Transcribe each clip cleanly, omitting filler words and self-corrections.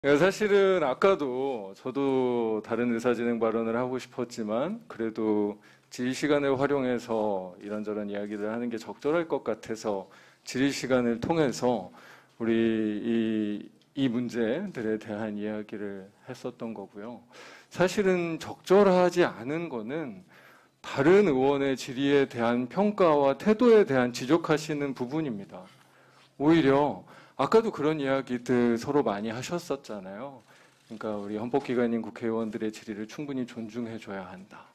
사실은 아까도 저도 다른 의사진행 발언을 하고 싶었지만 그래도 질의 시간을 활용해서 이런저런 이야기를 하는 게 적절할 것 같아서 질의 시간을 통해서 우리 이 문제들에 대한 이야기를 했었던 거고요. 사실은 적절하지 않은 거는 다른 의원의 질의에 대한 평가와 태도에 대한 지적하시는 부분입니다. 오히려 아까도 그런 이야기들 서로 많이 하셨었잖아요. 그러니까 우리 헌법기관인 국회의원들의 질의를 충분히 존중해줘야 한다.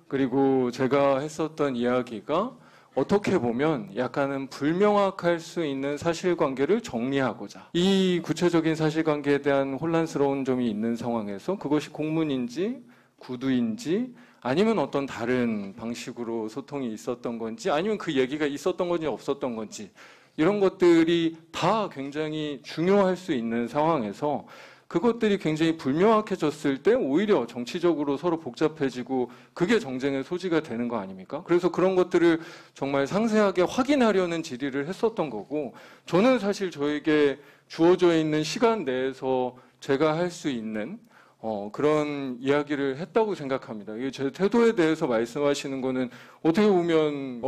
그리고 제가 했었던 이야기가 어떻게 보면 약간은 불명확할 수 있는 사실관계를 정리하고자 이 구체적인 사실관계에 대한 혼란스러운 점이 있는 상황에서 그것이 공문인지 구두인지 아니면 어떤 다른 방식으로 소통이 있었던 건지 아니면 그 얘기가 있었던 건지 없었던 건지 이런 것들이 다 굉장히 중요할 수 있는 상황에서 그것들이 굉장히 불명확해졌을 때 오히려 정치적으로 서로 복잡해지고 그게 정쟁의 소지가 되는 거 아닙니까? 그래서 그런 것들을 정말 상세하게 확인하려는 질의를 했었던 거고 저는 사실 저에게 주어져 있는 시간 내에서 제가 할 수 있는 그런 이야기를 했다고 생각합니다. 이게 제 태도에 대해서 말씀하시는 거는 어떻게 보면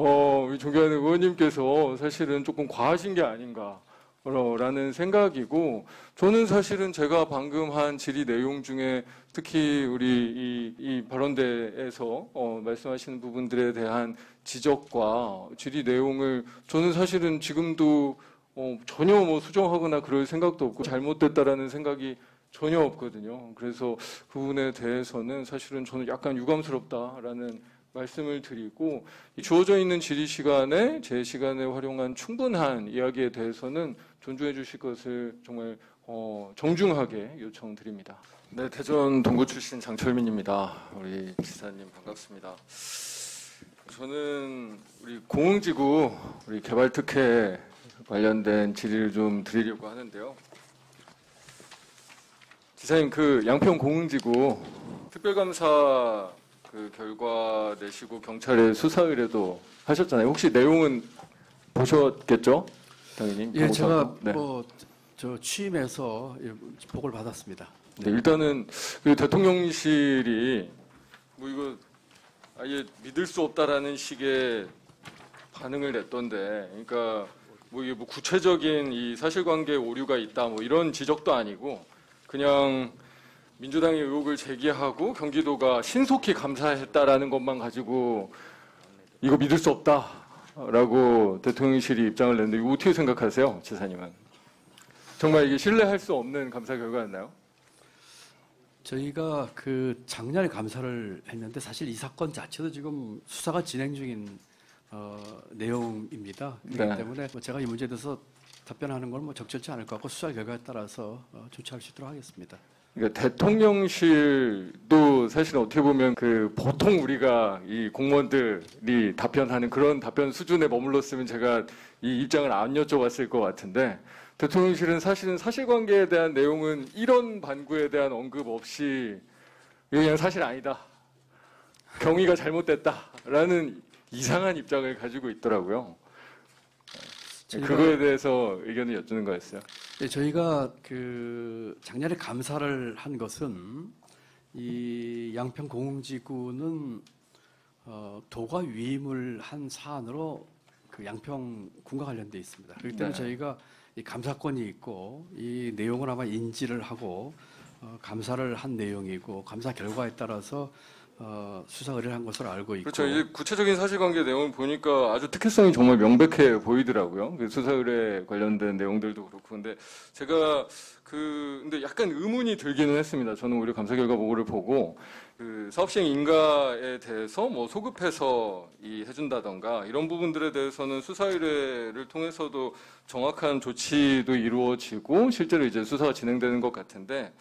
우리 존경하는 의원님께서 사실은 조금 과하신 게 아닌가 라는 생각이고 저는 사실은 제가 방금 한 질의 내용 중에 특히 우리 이 발언대에서 말씀하시는 부분들에 대한 지적과 질의 내용을 저는 사실은 지금도 전혀 뭐 수정하거나 그럴 생각도 없고 잘못됐다라는 생각이 전혀 없거든요. 그래서 그 부분에 대해서는 사실은 저는 약간 유감스럽다라는 말씀을 드리고 주어져 있는 질의 시간에 제 시간을 활용한 충분한 이야기에 대해서는 존중해 주실 것을 정말 정중하게 요청드립니다. 네, 대전 동구 출신 장철민입니다. 우리 지사님 반갑습니다. 저는 우리 공흥지구 우리 개발특혜 관련된 질의를 좀 드리려고 하는데요. 지사님, 그 양평 공흥지구 특별감사 그 결과 내시고 경찰에 수사 의뢰도 하셨잖아요. 혹시 내용은 보셨겠죠? 당연히. 예, 제가 네. 저 취임해서 보고를 받았습니다. 네, 일단은 그 대통령실이 뭐 이거 아예 믿을 수 없다라는 식의 반응을 냈던데, 그러니까 뭐 이게 뭐 구체적인 이 사실관계 오류가 있다 뭐 이런 지적도 아니고. 그냥 민주당이 의혹을 제기하고 경기도가 신속히 감사했다라는 것만 가지고 이거 믿을 수 없다라고 대통령실이 입장을 냈는데 이거 어떻게 생각하세요, 지사님은? 정말 이게 신뢰할 수 없는 감사 결과였나요? 저희가 그 작년에 감사를 했는데 사실 이 사건 자체도 지금 수사가 진행 중인 내용입니다. 그렇기 네. 때문에 제가 이 문제에 대해서 답변하는 건 뭐 적절치 않을 것 같고 수사 결과에 따라서 조치할 수 있도록 하겠습니다. 그러니까 대통령실도 사실 어떻게 보면 그 보통 우리가 이 공무원들이 답변하는 그런 답변 수준에 머물렀으면 제가 이 입장을 안 여쭤봤을 것 같은데 대통령실은 사실은 사실관계에 대한 내용은 이런 반구에 대한 언급 없이 그냥 사실 아니다. 경위가 잘못됐다라는 이상한 입장을 가지고 있더라고요. 그거에 대해서 의견을 여쭈는 거였어요. 네, 저희가 그 작년에 감사를 한 것은 이 양평 공흥지구는 도가 위임을 한 사안으로 그 양평군과 관련돼 있습니다. 그렇기 때문에 저희가 이 감사권이 있고 이 내용을 아마 인지를 하고 감사를 한 내용이고 감사 결과에 따라서 수사 의뢰를 한 것으로 알고 있고. 그렇죠. 이제 구체적인 사실관계 내용을 보니까 아주 특혜성이 정말 명백해 보이더라고요. 수사 의뢰 관련된 내용들도 그렇고. 근데 제가 근데 약간 의문이 들기는 했습니다. 저는 오히려 감사 결과 보고를 보고 그 사업시행 인가에 대해서 뭐 소급해서 해준다던가 이런 부분들에 대해서는 수사 의뢰를 통해서도 정확한 조치도 이루어지고 실제로 이제 수사가 진행되는 것 같은데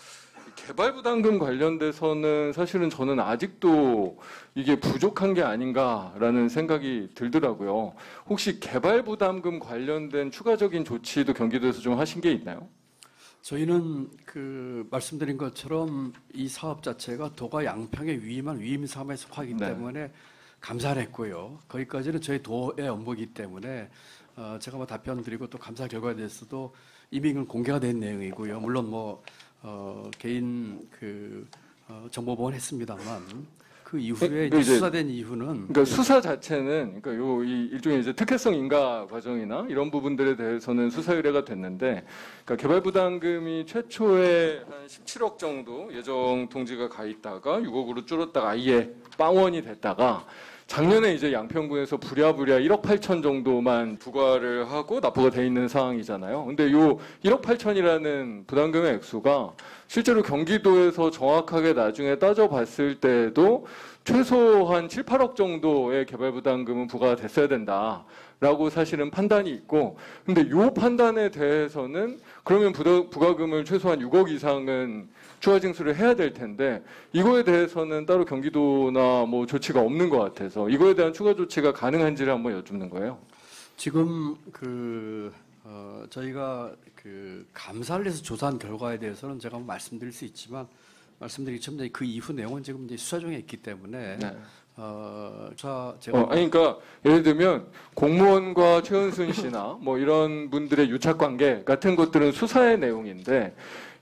개발부담금 관련돼서는 사실은 저는 아직도 이게 부족한 게 아닌가라는 생각이 들더라고요. 혹시 개발부담금 관련된 추가적인 조치도 경기도에서 좀 하신 게 있나요? 저희는 그 말씀드린 것처럼 이 사업 자체가 도가 양평에 위임한 위임 사업에 속하기 때문에 감사를 했고요. 거기까지는 저희 도의 업무이기 때문에 제가 뭐 답변 드리고 또 감사 결과에 대해서도 이미 공개가 된 내용이고요. 물론 뭐 개인 정보보호는 했습니다만 그 이후에 이제 수사된 이후는 그러니까 수사 자체는 그러니까 이 일종의 이제 특혜성 인가 과정이나 이런 부분들에 대해서는 수사 의뢰가 됐는데, 그러니까 개발부담금이 최초에 한 17억 정도 예정 통지가 가 있다가 6억으로 줄었다가 아예 빵원이 됐다가 작년에 이제 양평구에서 부랴부랴 1억 8천 정도만 부과를 하고 납부가 돼 있는 상황이잖아요. 근데 요 1억 8천이라는 부담금의 액수가 실제로 경기도에서 정확하게 나중에 따져봤을 때도 최소한 7, 8억 정도의 개발 부담금은 부과가 됐어야 된다라고 사실은 판단이 있고, 근데 요 판단에 대해서는 그러면 부과금을 최소한 6억 이상은 추가 징수를 해야 될 텐데 이거에 대해서는 따로 경기도나 뭐 조치가 없는 것 같아서 이거에 대한 추가 조치가 가능한지를 한번 여쭙는 거예요. 지금 저희가 감사를 해서 조사한 결과에 대해서는 제가 말씀드릴 수 있지만 말씀드리기 전에 그 이후 내용은 지금 이제 수사 중에 있기 때문에 네. 제가 그러니까 예를 들면 공무원과 최은순 씨나 뭐 이런 분들의 유착 관계 같은 것들은 수사의 내용인데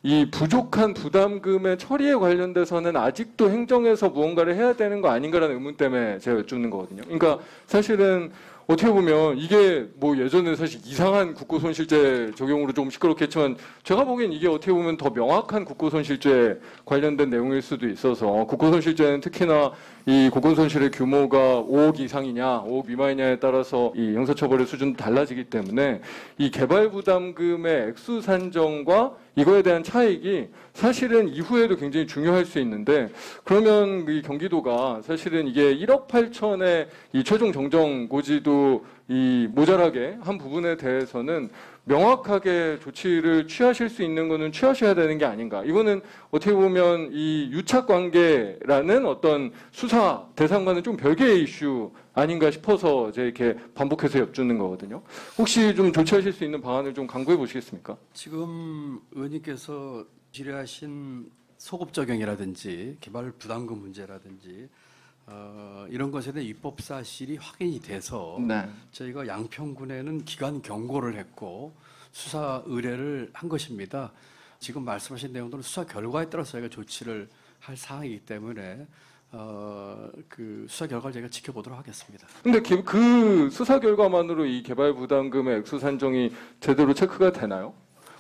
이 부족한 부담금의 처리에 관련돼서는 아직도 행정에서 무언가를 해야 되는 거 아닌가라는 의문 때문에 제가 여쭙는 거거든요. 그러니까 사실은 어떻게 보면 이게 뭐 예전에 사실 이상한 국고손실죄 적용으로 조금 시끄럽겠지만 제가 보기엔 이게 어떻게 보면 더 명확한 국고손실죄 관련된 내용일 수도 있어서, 국고손실죄는 특히나 이 국고손실의 규모가 5억 이상이냐 5억 미만이냐에 따라서 이 형사처벌의 수준도 달라지기 때문에 이 개발부담금의 액수 산정과 이거에 대한 차익이 사실은 이후에도 굉장히 중요할 수 있는데, 그러면 이 경기도가 사실은 이게 1억 8천의 이 최종 정정 고지도 이 모자라게 한 부분에 대해서는 명확하게 조치를 취하실 수 있는 거는 취하셔야 되는 게 아닌가. 이거는 어떻게 보면 이 유착 관계라는 어떤 수사 대상과는 좀 별개의 이슈 아닌가 싶어서 제가 이렇게 반복해서 여쭙는 거거든요. 혹시 좀 조치하실 수 있는 방안을 좀 강구해 보시겠습니까? 지금 의원님께서 질의하신 소급 적용이라든지 개발 부담금 문제라든지 이런 것에 대한 입법 사실이 확인이 돼서 네. 저희가 양평군에는 기관 경고를 했고 수사 의뢰를 한 것입니다. 지금 말씀하신 내용들은 수사 결과에 따라서 저희가 조치를 할 사항이기 때문에 그 수사 결과를 저희가 지켜보도록 하겠습니다. 근데 그 수사 결과만으로 이 개발 부담금의 액수 산정이 제대로 체크가 되나요?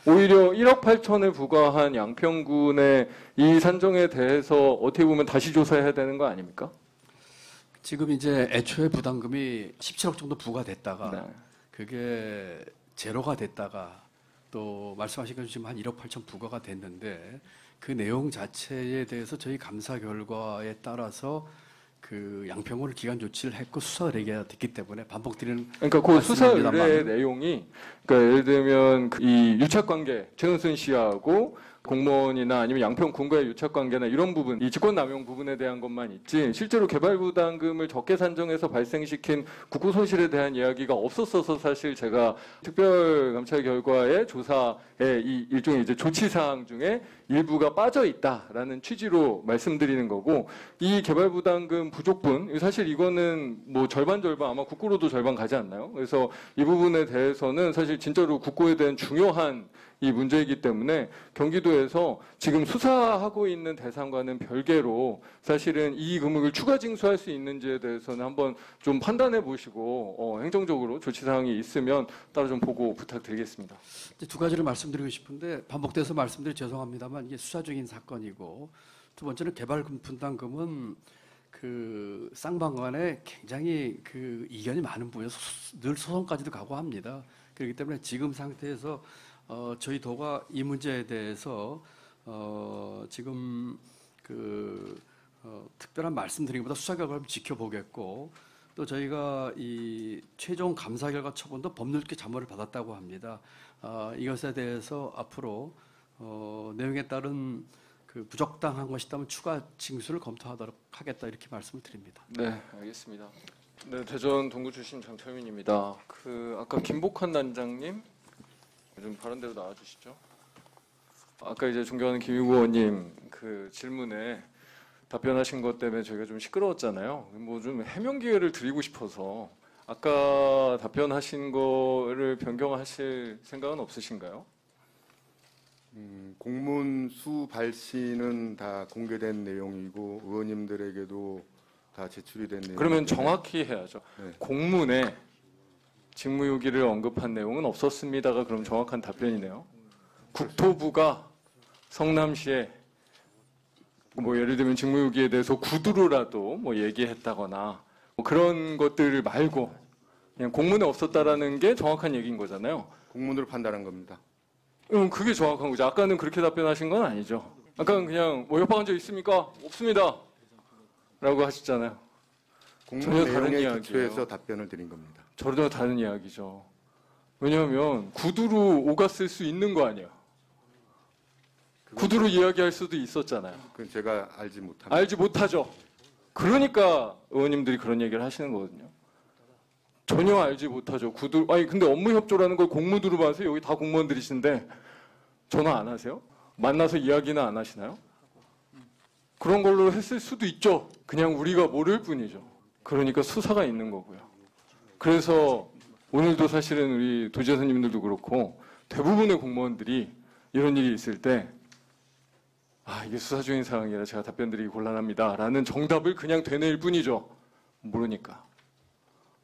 오히려 1억 8천을 부과한 양평군의 이 산정에 대해서 어떻게 보면 다시 조사해야 되는 거 아닙니까? 지금 이제 애초에 부담금이 17억 정도 부과됐다가 네. 그게 제로가 됐다가 또 말씀하신 것처럼 지금 한 1억 8천 부과가 됐는데 그 내용 자체에 대해서 저희 감사 결과에 따라서 그 양평군을 기간 조치를 했고 수사 의뢰가 됐기 때문에 반복드리는 그러니까 그 수사 의뢰의 내용이 그러니까 예를 들면 이 유착 관계 최은순 씨하고 공무원이나 아니면 양평군과의 유착 관계나 이런 부분, 이 직권남용 부분에 대한 것만 있지 실제로 개발부담금을 적게 산정해서 발생시킨 국고 손실에 대한 이야기가 없었어서 사실 제가 특별감찰 결과의 조사에 이 일종의 이제 조치사항 중에 일부가 빠져 있다라는 취지로 말씀드리는 거고, 이 개발부담금 부족분 사실 이거는 뭐 절반 아마 국고로도 절반 가지 않나요? 그래서 이 부분에 대해서는 사실 진짜로 국고에 대한 중요한 이 문제이기 때문에 경기도에서 지금 수사하고 있는 대상과는 별개로 사실은 이 금액을 추가 징수할 수 있는지에 대해서는 한번 좀 판단해 보시고 행정적으로 조치사항이 있으면 따로 좀 보고 부탁드리겠습니다. 두 가지를 말씀드리고 싶은데 반복돼서 말씀드려 죄송합니다만 이게 수사 중인 사건이고, 두 번째는 개발 분담금은 그 쌍방간에 굉장히 그 이견이 많은 부분에서 늘 소송까지도 가고 합니다. 그렇기 때문에 지금 상태에서 저희 도가 이 문제에 대해서 지금 특별한 말씀드리기보다 수사 결과를 지켜보겠고, 또 저희가 이 최종 감사 결과 처분도 법률계 자문을 받았다고 합니다. 이것에 대해서 앞으로 내용에 따른 그 부적당한 것이 있다면 추가 징수를 검토하도록 하겠다 이렇게 말씀을 드립니다. 네, 알겠습니다. 네, 대전 동구 출신 장철민입니다. 아까 김복환 단장님 좀 발언대로 나와주시죠. 아까 이제 존경하는 김유구 의원님 그 질문에 답변하신 것 때문에 저희가 좀 시끄러웠잖아요. 뭐 좀 해명 기회를 드리고 싶어서 아까 답변하신 거를 변경하실 생각은 없으신가요? 공문 수 발시는 다 공개된 내용이고 의원님들에게도 다 제출이 된 내용. 그러면 정확히 해야죠. 네. 공문에 직무유기를 언급한 내용은 없었습니다가 그럼 정확한 답변이네요. 국토부가 성남시에 뭐 예를 들면 직무유기에 대해서 구두로라도 뭐 얘기했다거나 뭐 그런 것들을 말고 그냥 공문에 없었다라는 게 정확한 얘기인 거잖아요. 공문으로 판단한 겁니다. 그게 정확한 거죠. 아까는 그렇게 답변하신 건 아니죠. 아까는 그냥 뭐 협박한 적 있습니까? 없습니다. 라고 하셨잖아요. 공문 전혀 다른 내용에 이야기예요. 기초해서 답변을 드린 겁니다. 전혀 다른 이야기죠. 왜냐하면 구두로 오갔을 수 있는 거 아니에요. 구두로 이야기할 수도 있었잖아요. 그건 제가 알지 못합니다. 알지 못하죠. 그러니까 의원님들이 그런 얘기를 하시는 거거든요. 전혀 알지 못하죠. 아니 근데 업무 협조라는 걸 공무두로 봐서 여기 다 공무원들이신데 전화 안 하세요? 만나서 이야기는 안 하시나요? 그런 걸로 했을 수도 있죠. 그냥 우리가 모를 뿐이죠. 그러니까 수사가 있는 거고요. 그래서 오늘도 사실은 우리 도지사님들도 그렇고 대부분의 공무원들이 이런 일이 있을 때 이게 수사 중인 상황이라 제가 답변드리기 곤란합니다. 라는 정답을 그냥 되뇌일 뿐이죠. 모르니까.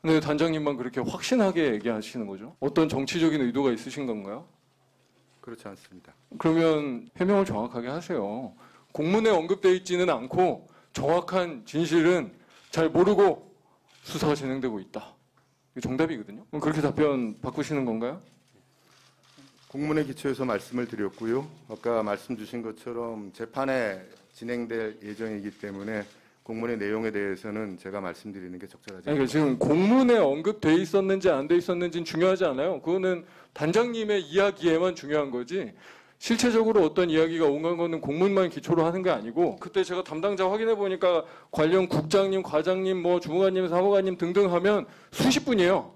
근데 단장님만 그렇게 확신하게 얘기하시는 거죠. 어떤 정치적인 의도가 있으신 건가요? 그렇지 않습니다. 그러면 해명을 정확하게 하세요. 공문에 언급되어 있지는 않고 정확한 진실은 잘 모르고 수사가 진행되고 있다. 이게 정답이거든요. 그럼 그렇게 답변 바꾸시는 건가요? 공문에 기초해서 말씀을 드렸고요. 아까 말씀 주신 것처럼 재판에 진행될 예정이기 때문에 공문의 내용에 대해서는 제가 말씀드리는 게 적절하지 그러니까 않습니다. 지금 공문에 언급돼 있었는지 안 돼 있었는지는 중요하지 않아요. 그거는 단장님의 이야기에만 중요한 거지. 실체적으로 어떤 이야기가 오간 거는 공문만 기초로 하는 게 아니고 그때 제가 담당자 확인해 보니까 관련 국장님, 과장님, 뭐 주무관님, 사무관님 등등 하면 수십 분이에요.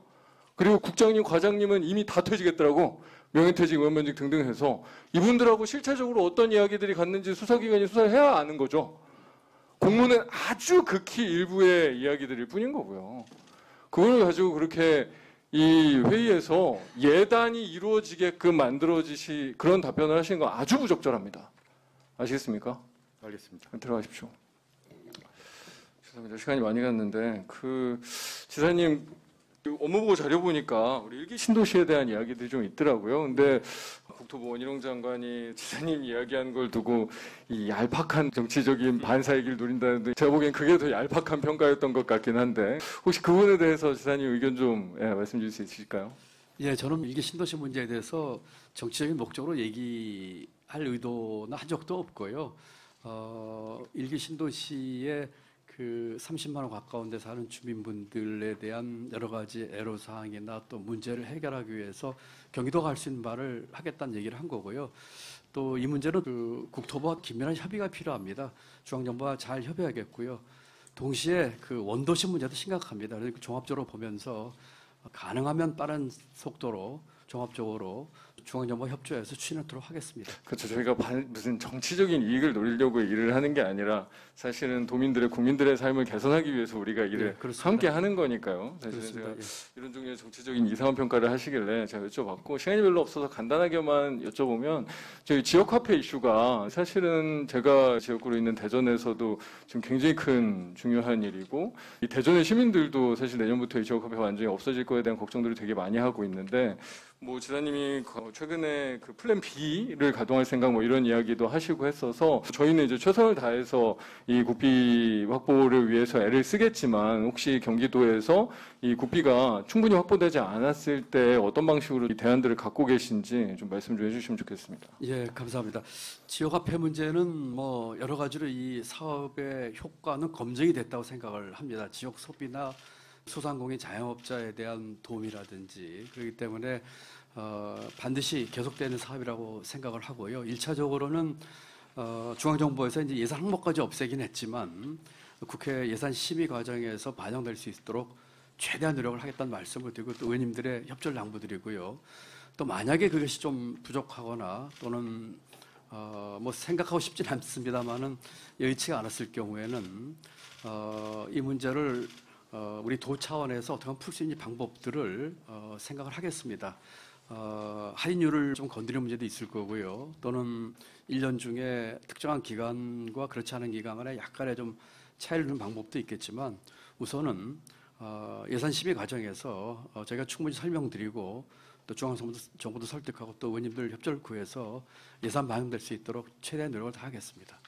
그리고 국장님, 과장님은 이미 다 퇴직했더라고. 명예퇴직, 의원면직 등등 해서 이분들하고 실체적으로 어떤 이야기들이 갔는지 수사기관이 수사를 해야 아는 거죠. 공문은 아주 극히 일부의 이야기들일 뿐인 거고요. 그걸 가지고 그렇게 이 회의에서 예단이 이루어지게끔 만들어지시 그런 답변을 하시는 건 아주 부적절합니다. 아시겠습니까? 알겠습니다. 들어가십시오. 죄송합니다. 시간이 많이 갔는데 지사님 업무보고 자료 보니까 우리 일기 신도시에 대한 이야기들이 좀 있더라고요. 근데 국토부 원희룡 장관이 지사님 이야기한 걸 두고 이 얄팍한 정치적인 반사의 길 노린다는데 제가 보기엔 그게 더 얄팍한 평가였던 것 같긴 한데 혹시 그 부분에 대해서 지사님 의견 좀 말씀 주실 수 있으실까요? 예, 저는 일기 신도시 문제에 대해서 정치적인 목적으로 얘기할 의도는 한 적도 없고요. 일기 신도시의 그 30만 원 가까운 데 사는 주민분들에 대한 여러 가지 애로사항이나 또 문제를 해결하기 위해서 경기도가 할 수 있는 말을 하겠다는 얘기를 한 거고요. 또 이 문제는 그 국토부와 긴밀한 협의가 필요합니다. 중앙정부와 잘 협의하겠고요. 동시에 그 원도시 문제도 심각합니다. 그래서 종합적으로 보면서 가능하면 빠른 속도로 종합적으로 중앙정부와 협조해서 추진하도록 하겠습니다. 그렇죠. 저희가 무슨 정치적인 이익을 노리려고 일을 하는 게 아니라 사실은 국민들의 삶을 개선하기 위해서 우리가 일을 함께 하는 거니까요. 사실은 제가 이런 종류의 정치적인 이상한 평가를 하시길래 제가 여쭤봤고 시간이 별로 없어서 간단하게만 여쭤보면 저희 지역화폐 이슈가 사실은 제가 지역구로 있는 대전에서도 지금 굉장히 큰 중요한 일이고 이 대전의 시민들도 사실 내년부터 이 지역화폐가 완전히 없어질 거에 대한 걱정들을 되게 많이 하고 있는데 뭐 지사님이 최근에 그 플랜 B를 가동할 생각 뭐 이런 이야기도 하시고 했어서 저희는 이제 최선을 다해서 이 국비 확보를 위해서 애를 쓰겠지만 혹시 경기도에서 이 국비가 충분히 확보되지 않았을 때 어떤 방식으로 이 대안들을 갖고 계신지 좀 말씀 좀 해주시면 좋겠습니다. 예, 감사합니다. 지역화폐 문제는 뭐 여러 가지로 이 사업의 효과는 검증이 됐다고 생각을 합니다. 지역 소비나 소상공인 자영업자에 대한 도움이라든지 그렇기 때문에 반드시 계속되는 사업이라고 생각을 하고요. 1차적으로는 중앙정부에서 이제 예산 항목까지 없애긴 했지만 국회 예산 심의 과정에서 반영될 수 있도록 최대한 노력을 하겠다는 말씀을 드리고 또 의원님들의 협조를 당부드리고요. 또 만약에 그것이 좀 부족하거나 또는 뭐 생각하고 싶진 않습니다만은 여의치가 않았을 경우에는 이 문제를 우리 도 차원에서 어떻게 풀 수 있는 방법들을 생각을 하겠습니다. 할인율을 좀 건드리는 문제도 있을 거고요. 또는 1년 중에 특정한 기간과 그렇지 않은 기간 간에 약간의 좀 차이를 두는 방법도 있겠지만 우선은 예산 심의 과정에서 저희가 충분히 설명드리고 또 중앙정부도 설득하고 또 의원님들 협조를 구해서 예산 반영될 수 있도록 최대한 노력을 다하겠습니다.